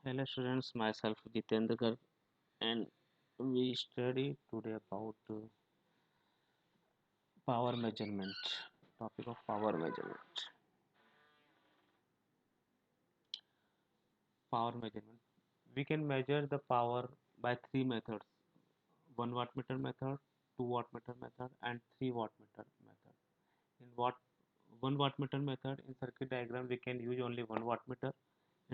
Hello students, myself Jitendra Garg, and we study today about power measurement. Topic of power measurement. Power measurement. We can measure the power by three methods: 1 wattmeter method, 2 wattmeter method, and 3 wattmeter method. In what 1 wattmeter method in circuit diagram we can use only 1 wattmeter.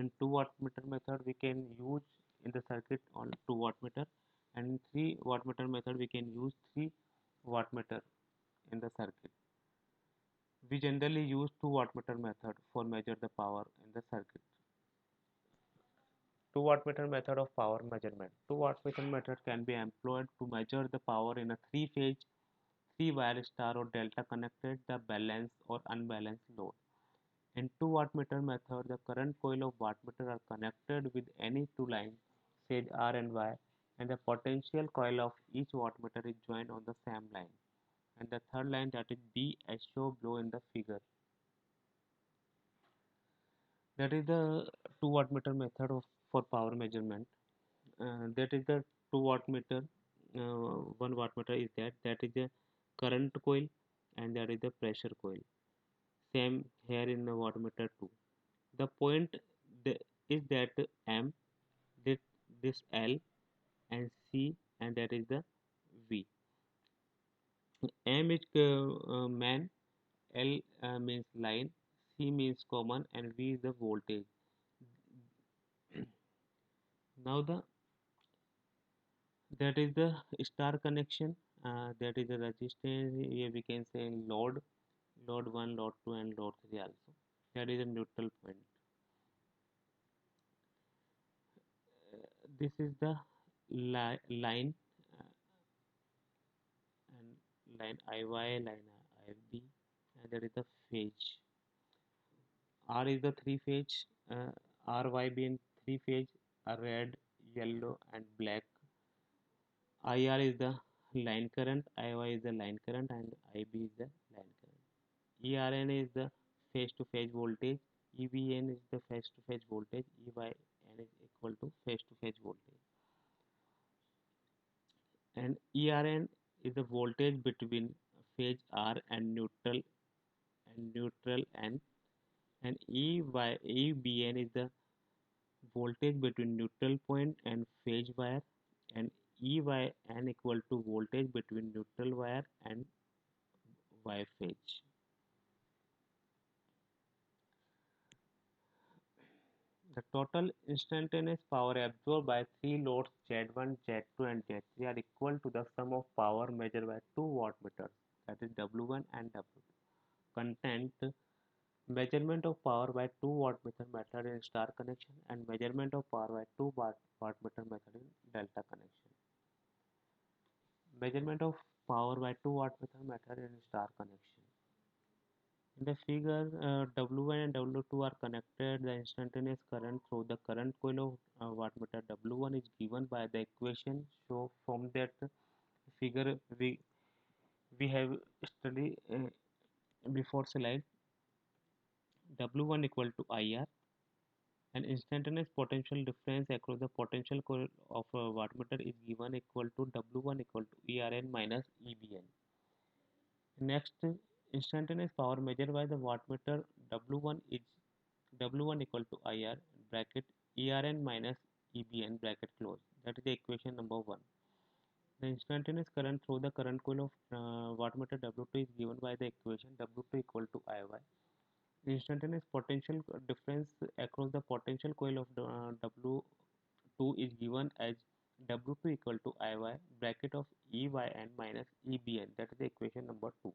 In 2 wattmeter method we can use in the circuit on 2 wattmeter, and in 3 wattmeter method we can use 3 wattmeter in the circuit. We generally use 2 wattmeter method for measure the power in the circuit. 2 wattmeter method of power measurement. 2 wattmeter method can be employed to measure the power in a three-phase, three-wire star or delta connected the balanced or unbalanced load. In 2 wattmeter method, the current coil of wattmeter are connected with any two lines, say R and Y, and the potential coil of each wattmeter is joined on the same line. And the third line, that is B, as shown below in the figure. That is the 2 wattmeter method for power measurement. That is the 2 wattmeter. 1 wattmeter is that is the current coil, and that is the pressure coil. Same here in the wattmeter too. The point is that M, this, this L, and C, and that is the V. M is man, L means line, C means common, and V is the voltage. Now that is the star connection. That is the resistance. Here we can say load 1, load 2, and load 3 also. That is a neutral point. This is the line, uh, and line IY, line IB, and that is the phase. R is the three phase, RYB in three phase, red, yellow, and black. IR is the line current, IY is the line current, and IB is the line current. ERN is the phase to phase voltage, EBN is the phase to phase voltage, EYN is equal to phase to phase voltage. And ERN is the voltage between phase R and neutral N, and EBN is the voltage between neutral point and phase wire, and EYN equal to voltage between neutral wire and Y phase. The total instantaneous power absorbed by three loads Z1, Z2, and Z3 are equal to the sum of power measured by two wattmeters, that is W1 and W2. Content: measurement of power by 2 wattmeter method in star connection, and measurement of power by 2 wattmeter method in delta connection. Measurement of power by 2 wattmeter method in star connection. In the figure, W1 and W2 are connected. The instantaneous current through the current coil of wattmeter W1 is given by the equation. So from that figure, we have studied before slide. W1 equal to IR, and instantaneous potential difference across the potential coil of a wattmeter is given equal to W1 equal to ERN minus EBN. Next, instantaneous power measured by the wattmeter W1 is W1 equal to IR bracket ERN minus EBN bracket close. That is the equation number 1. The instantaneous current through the current coil of wattmeter W2 is given by the equation W2 equal to IY. The instantaneous potential difference across the potential coil of W2 is given as W2 equal to IY bracket of EYN minus EBN. That is the equation number 2.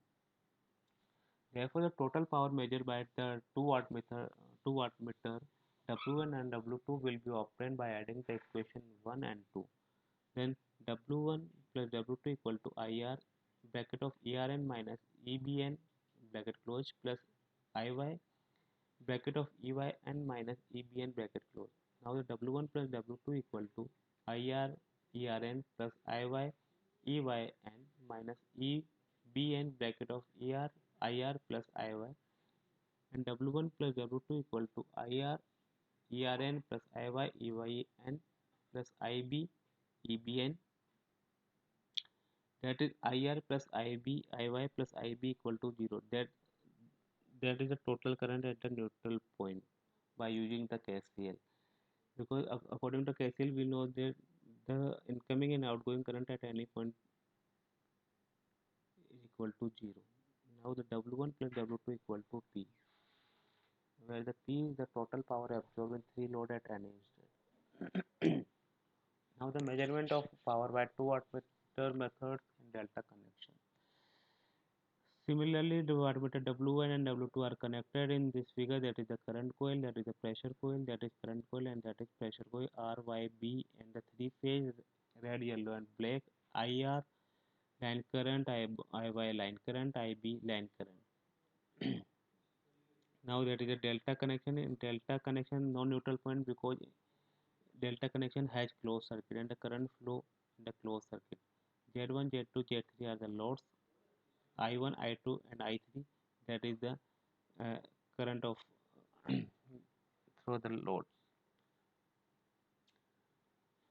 Therefore, the total power measured by the 2 wattmeter W1 and W2 will be obtained by adding the equation 1 and 2. Then W1 plus W2 equal to IR bracket of ERN minus EBN bracket close plus IY bracket of EYN minus EBN bracket close. Now the W1 plus W2 equal to IR ERN plus IY EYN minus EBN bracket of IR plus IY, and W1 plus W2 equal to IR ERN plus IY EYN plus IB EBN, that is IR plus IB IY plus IB equal to 0. That is the total current at the neutral point by using the KCL. Because according to KCL we know that the incoming and outgoing current at any point is equal to 0. Now the W1 plus W2 equal to P, where the P is the total power absorbed in three load at any instant. Now the measurement of power by two wattmeter methods and delta connection. Similarly, the wattmeter W1 and W2 are connected in this figure. That is the current coil, that is the pressure coil, that is current coil, and that is pressure coil R, Y, B, and the three phase red, yellow, and black IR line current, IY line current, IB line current. Now that is a delta connection. In delta connection, no neutral point because delta connection has closed circuit and the current flow in the closed circuit. Z1, Z2, Z3 are the loads. I1, I2, and I3. That is the uh, current of through the loads.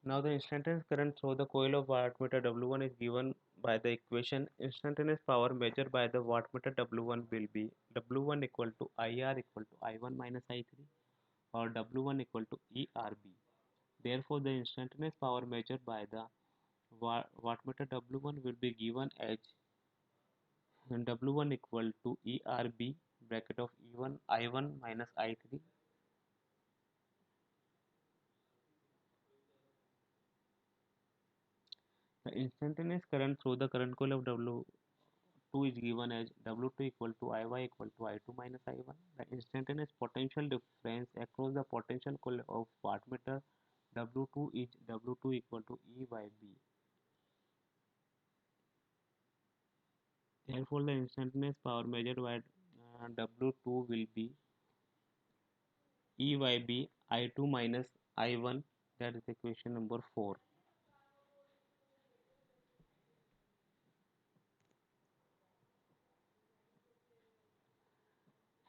Now the instantaneous current through the coil of wattmeter W1 is given by the equation. Instantaneous power measured by the wattmeter W1 will be W1 equal to IR equal to I1 minus I3, or W1 equal to ERB. Therefore, the instantaneous power measured by the wattmeter W1 will be given as W1 equal to ERB bracket of E1 I1 minus I3. The instantaneous current through the current coil of W2 is given as W2 equal to IY equal to I2 minus I1. The instantaneous potential difference across the potential coil of wattmeter W2 is W2 equal to E by B. Therefore, the instantaneous power measured by W2 will be E by B I2 minus I1. That is equation number 4.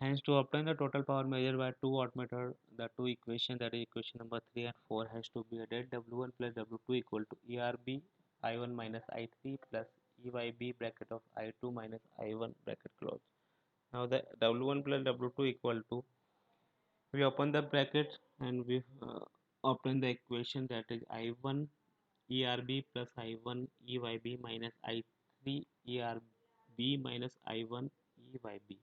Hence, to obtain the total power measured by two wattmeter, the two equations, that is equation number 3 and 4, has to be added. W1 plus W2 equal to ERB I1 minus I3 plus EYB bracket of I2 minus I1 bracket close. Now the W1 plus W2 equal to, we open the bracket and we obtain the equation, that is I1 ERB plus I1 EYB minus I3 ERB minus I1 EYB,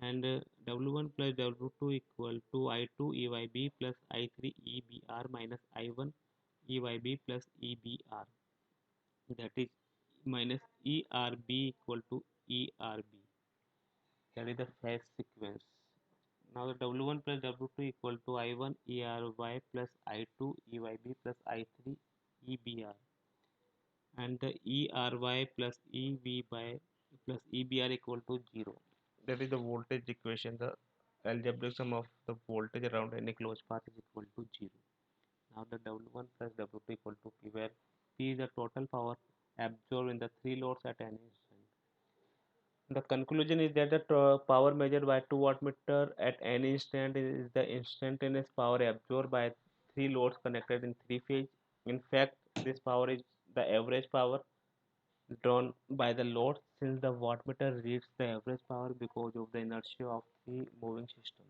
and W1 plus W2 equal to I2 EYB plus I3 EBR minus I1 EYB plus EBR, that is minus ERB equal to ERB, that is the phase sequence. Now the W1 plus W2 equal to I1 ERY plus I2 EYB plus I3 EBR, and the ERY plus EVY plus EBR equal to 0. That is the voltage equation. The algebraic sum of the voltage around any closed path is equal to 0. Now the W1 plus W2 equal to P, where P is the total power absorbed in the three loads at any instant. The conclusion is that the power measured by 2 wattmeter at any instant is the instantaneous power absorbed by three loads connected in three phase. In fact, this power is the average power drawn by the load, since the wattmeter reads the average power because of the inertia of the moving system.